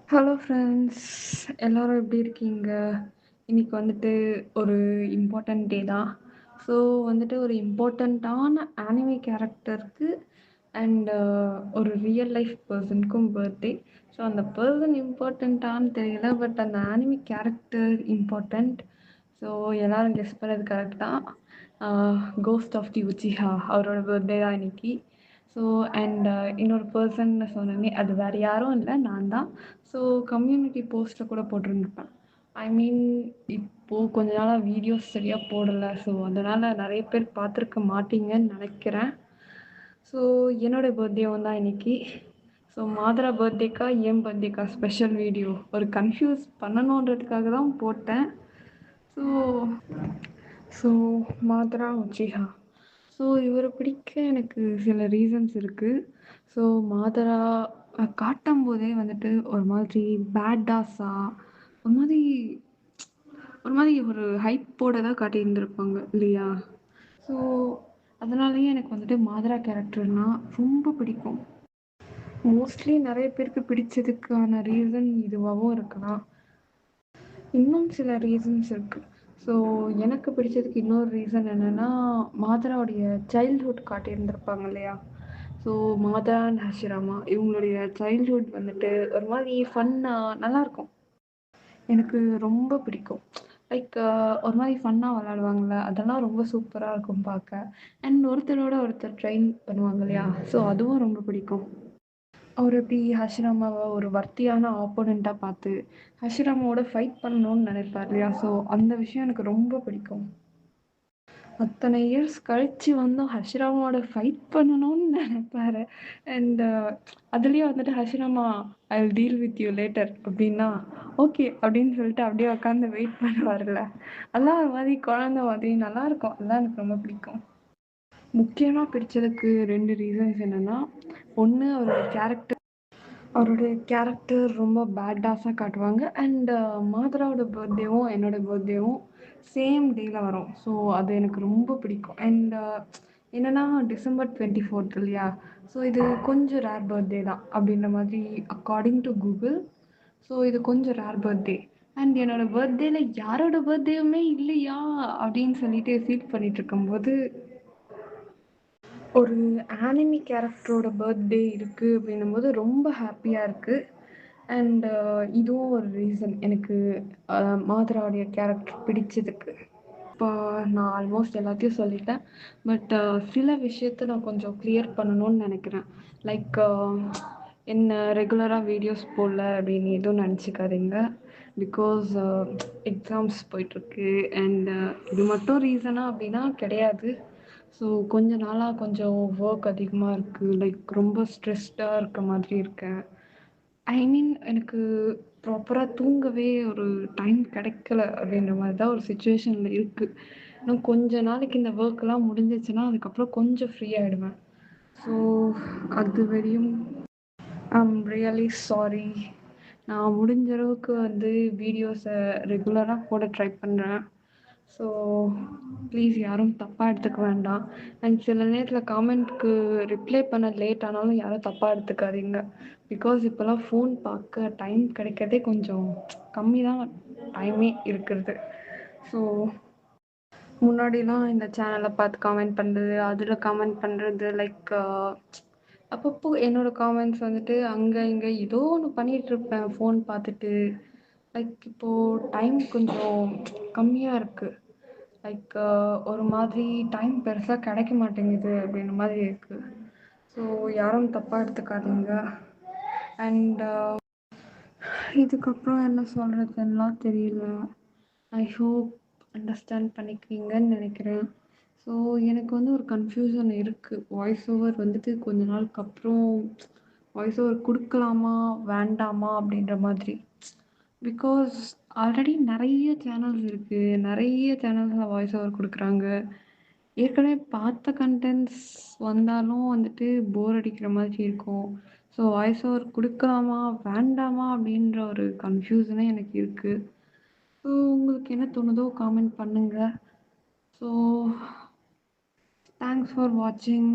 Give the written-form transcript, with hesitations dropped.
Hello friends, எல்லாரும் எப்படி இருக்கீங்க? இன்னைக்கு வந்துட்டு ஒரு இம்பார்ட்டன்ட் டே தான். ஸோ வந்துட்டு ஒரு இம்பார்ட்டண்ட்டான ஆனிமே கேரக்டருக்கு அண்ட் ஒரு ரியல் லைஃப் பர்சனுக்கும் பர்த்டே. ஸோ அந்த பர்சன் இம்பார்ட்டண்ட்டான்னு தெரியல, பட் அந்த ஆனிமே கேரக்டர் இம்பார்ட்டண்ட். ஸோ எல்லாரும் கெஸ் பண்ணது கரெக்ட் தான். கோஸ்ட் ஆஃப் தி உச்சிஹா அவரோட பர்த்டே தான் இன்னைக்கு. ஸோ அண்ட் இன்னொரு பர்சன் சொன்னேனே, அது வேறு யாரும் இல்லை, நான் தான். ஸோ கம்யூனிட்டி போஸ்ட்டில் கூட போட்டிருந்துருப்பேன். ஐ மீன் இப்போது கொஞ்ச நாளாக வீடியோஸ் சரியாக போடலை. ஸோ அதனால் நிறைய பேர் பார்த்துருக்க மாட்டீங்கன்னு நினைக்கிறேன். ஸோ என்னோடய பர்த்டேவும் தான் இன்னைக்கு. ஸோ மாதரா பர்த்டேக்கா என் பர்த்டேக்கா ஸ்பெஷல் வீடியோ ஒரு கன்ஃபியூஸ் பண்ணணுன்றதுக்காக தான் போட்டேன். So so Madara Uchiha. So இவரை பிடிக்க எனக்கு சில ரீசன்ஸ் இருக்குது. ஸோ மாதரா காட்டும் போதே வந்துட்டு ஒரு மாதிரி பேட்டாஸாக ஒரு ஹைப்போட தான் காட்டியிருந்திருப்பாங்க இல்லையா? ஸோ அதனாலேயே எனக்கு வந்துட்டு மாதரா கேரக்டர்னால் ரொம்ப பிடிக்கும். மோஸ்ட்லி நிறைய பேருக்கு பிடிச்சதுக்கான ரீசன் இதுவாகவும் இருக்கலாம். இன்னும் சில ரீசன்ஸ் இருக்குது. ஸோ எனக்கு பிடிச்சதுக்கு இன்னொரு ரீசன் என்னென்னா, மாதராவுடைய சைல்ட்ஹுட் காட்டியிருந்திருப்பாங்க இல்லையா? ஸோ மாதரா அண்ட் ஹஷிராமா இவங்களுடைய சைல்ட்ஹுட் வந்துட்டு ஒரு மாதிரி ஃபன்னாக நல்லாயிருக்கும். எனக்கு ரொம்ப பிடிக்கும். லைக் ஒரு மாதிரி ஃபன்னாக விளாடுவாங்கள்ல, அதெல்லாம் ரொம்ப சூப்பராக இருக்கும் பார்க்க. அண்ட் ஒருத்தரோட ஒருத்தர் ட்ரெயின் பண்ணுவாங்க இல்லையா? ஸோ அதுவும் ரொம்ப பிடிக்கும். அவர் எப்படி ஹஷிராமாவை ஒரு வர்த்தியான ஆப்போனண்ட்டாக பார்த்து ஹஷிராமாவோட ஃபைட் பண்ணணும்னு நினைப்பார் இல்லையா? ஸோ அந்த விஷயம் எனக்கு ரொம்ப பிடிக்கும். அத்தனை இயர்ஸ் கழித்து வந்து ஹஷிராமாவோட ஃபைட் பண்ணணும்னு நினைப்பாரு. அண்ட் அதுலேயே வந்துட்டு Hashirama I will deal with you later அப்படின்னா ஓகே அப்படின்னு சொல்லிட்டு அப்படியே உட்காந்து வெயிட் பண்ணுவார்ல, அதெல்லாம் ஒரு மாதிரி குழந்த மாதிரி நல்லாயிருக்கும். அதெல்லாம் எனக்கு ரொம்ப பிடிக்கும். முக்கியமாக பிடிச்சதுக்கு 2 ரீசன்ஸ் என்னென்னா, ஒன்று அவருடைய கேரக்டர் ரொம்ப பேட்டாஸாக காட்டுவாங்க. அண்ட் மாதராவோட பர்த்டேவும் என்னோடய பர்த்டேவும் சேம் டேயில் வரும். ஸோ அது எனக்கு ரொம்ப பிடிக்கும். அண்ட் என்னென்னா டிசம்பர் 24 இல்லையா? ஸோ இது கொஞ்சம் ரேர் பர்த்டே தான் அப்படின்ற மாதிரி அக்கார்டிங் டு கூகுள். ஸோ இது கொஞ்சம் ரேர் பர்த்டே. அண்ட் என்னோடய பர்த்டேயில் யாரோட பர்த்டேவுமே இல்லையா அப்படின்னு சொல்லிட்டு ஃபீல் பண்ணிகிட்டு இருக்கும்போது, ஒரு ஆனிமி கேரக்டரோட பர்த்டே இருக்குது அப்படின்னும்போது ரொம்ப ஹாப்பியாக இருக்குது. அண்ட் இதுவும் ஒரு ரீசன் எனக்கு மாதராவுடைய கேரக்டர் பிடிச்சதுக்கு. இப்போ நான் ஆல்மோஸ்ட் எல்லாத்தையும் சொல்லிட்டேன். பட் சில விஷயத்த நான் கொஞ்சம் கிளியர் பண்ணணும்னு நினைக்கிறேன். லைக் என்ன ரெகுலராக வீடியோஸ் போடல அப்படின்னு எதுவும் நினச்சிக்காதீங்க. பிகாஸ் எக்ஸாம்ஸ் போயிட்டுருக்கு. அண்ட் இது மட்டும் ரீசனா அப்படின்னா கிடையாது. ஸோ கொஞ்ச நாளாக கொஞ்சம் ஒர்க் அதிகமாக இருக்குது. லைக் ரொம்ப ஸ்ட்ரெஸ்டாக இருக்க மாதிரி இருக்கேன். ஐ மீன் எனக்கு ப்ராப்பராக தூங்கவே ஒரு டைம் கிடைக்கல அப்படின்ற மாதிரி தான் ஒரு சுச்சுவேஷனில் இருக்குது. இன்னும் கொஞ்ச நாளைக்கு இந்த ஒர்க்கெலாம் முடிஞ்சிச்சுன்னா அதுக்கப்புறம் கொஞ்சம் ஃப்ரீ ஆகிடுவேன். ஸோ அது வரையும் ஐம் ரியலி சாரி. நான் முடிஞ்ச அளவுக்கு வந்து வீடியோஸை ரெகுலராக போட ட்ரை பண்ணுறேன். ஸோ ப்ளீஸ் யாரும் தப்பாக எடுத்துக்க வேண்டாம். அண்ட் சில நேரத்தில் காமெண்ட்க்கு ரிப்ளை பண்ண லேட் ஆனாலும் யாரும் தப்பாக எடுத்துக்காதீங்க. பிகாஸ் இப்போல்லாம் ஃபோன் பார்க்க டைம் கிடைக்கிறதே கொஞ்சம் கம்மி தான் டைமே இருக்கிறது. ஸோ முன்னாடிலாம் இந்த சேனலை பார்த்து காமெண்ட் பண்ணுறது, அதில் காமெண்ட் பண்ணுறது, லைக் அப்பப்போ என்னோடய காமெண்ட்ஸ் வந்துட்டு அங்கே இங்கே ஏதோ ஒன்று பண்ணிகிட்ருப்பேன் ஃபோன் பார்த்துட்டு. லைக் இப்போது டைம் கொஞ்சம் கம்மியாக இருக்குது. லைக் ஒரு மாதிரி டைம் பெருசாக கிடைக்க மாட்டேங்குது அப்படின்ற மாதிரி இருக்குது. ஸோ யாரும் தப்பாக எடுத்துக்காதீங்க. அண்ட் இதுக்கப்புறம் என்ன சொல்கிறதுலாம் தெரியல. ஐ ஹோப் அண்டர்ஸ்டாண்ட் பண்ணிக்குவீங்கன்னு நினைக்கிறேன். ஸோ எனக்கு வந்து ஒரு கன்ஃப்யூஷன் இருக்குது. வாய்ஸ் ஓவர் வந்துட்டு கொஞ்ச நாளுக்கு அப்புறம் வாய்ஸ் ஓவர் கொடுக்கலாமா வேண்டாமா அப்படின்ற மாதிரி. பிகாஸ் ஆல்ரெடி நிறைய சேனல்ஸ் இருக்குது. நிறைய சேனல்ஸில் வாய்ஸ் ஓவர் கொடுக்குறாங்க. ஏற்கனவே பார்த்த கண்டென்ட்ஸ் வந்தாலும் வந்துட்டு போர் அடிக்கிற மாதிரி இருக்கும். ஸோ வாய்ஸ் ஓவர் கொடுக்கலாமா வேண்டாமா அப்படின்ற ஒரு கன்ஃபியூஷனே எனக்கு இருக்குது. ஸோ உங்களுக்கு என்ன தோணுதோ காமெண்ட் பண்ணுங்கள். ஸோ தேங்க்ஸ் ஃபார் வாட்சிங்.